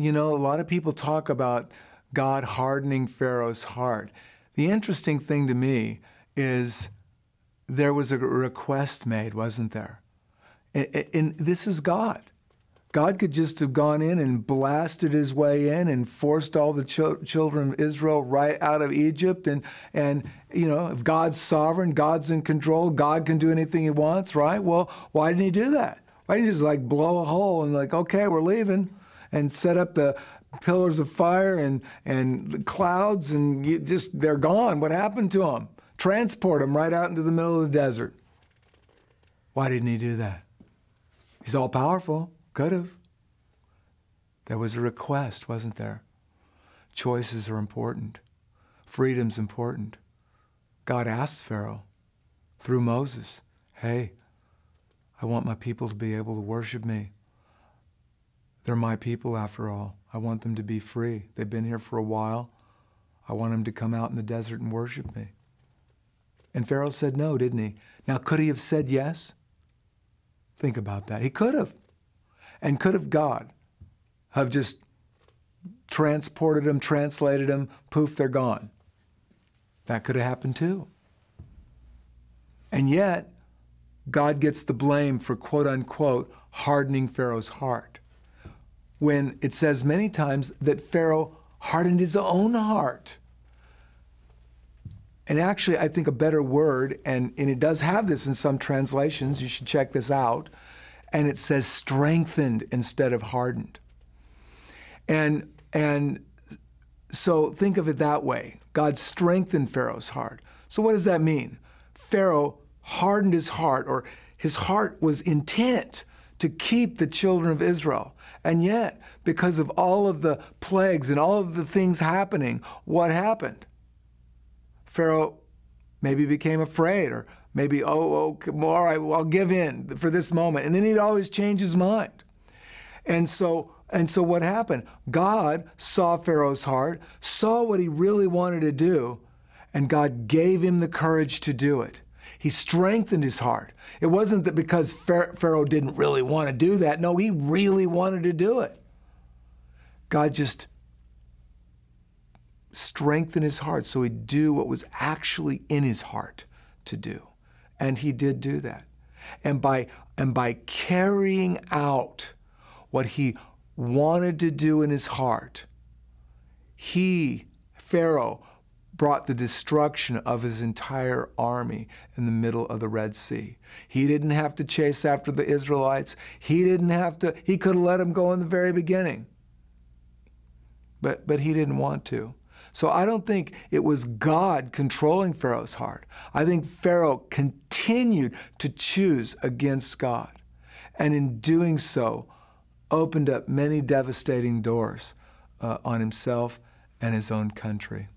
you know, a lot of people talk about God hardening Pharaoh's heart. The interesting thing to me is there was a request made, wasn't there? And this is God. God could just have gone in and blasted his way in and forced all the children of Israel right out of Egypt. And you know, if God's sovereign, God's in control, God can do anything he wants, right? Well, why didn't he do that? Why didn't he just like blow a hole and like, okay, we're leaving, and set up the pillars of fire and the clouds, and they're gone. What happened to them? Transport them right out into the middle of the desert. Why didn't he do that? He's all powerful. Could have. There was a request, wasn't there? Choices are important. Freedom's important. God asked Pharaoh through Moses, hey, I want my people to be able to worship me. They're my people after all. I want them to be free. They've been here for a while. I want them to come out in the desert and worship me. And Pharaoh said no, didn't he? Now, could he have said yes? Think about that. He could have. And could have God have just transported them, translated them, poof, they're gone. That could have happened too. And yet, God gets the blame for, quote unquote, hardening Pharaoh's heart, when it says many times that Pharaoh hardened his own heart. And actually, I think a better word, and it does have this in some translations, you should check this out, and it says strengthened instead of hardened. And so think of it that way. God strengthened Pharaoh's heart. So what does that mean? Pharaoh hardened his heart, or his heart was intent to keep the children of Israel. And yet, because of all of the plagues and all of the things happening, what happened? Pharaoh maybe became afraid, or maybe, all right, well, I'll give in for this moment. And then he'd always change his mind. And so what happened? God saw Pharaoh's heart, saw what he really wanted to do, and God gave him the courage to do it. He strengthened his heart. It wasn't that because Pharaoh didn't really want to do that. No, he really wanted to do it. God just strengthened his heart so he'd do what was actually in his heart to do. And he did do that. And by carrying out what he wanted to do in his heart, Pharaoh, brought the destruction of his entire army in the middle of the Red Sea. He didn't have to chase after the Israelites. He could have let them go in the very beginning. But he didn't want to. So I don't think it was God controlling Pharaoh's heart. I think Pharaoh continued to choose against God. And in doing so, opened up many devastating doors on himself and his own country.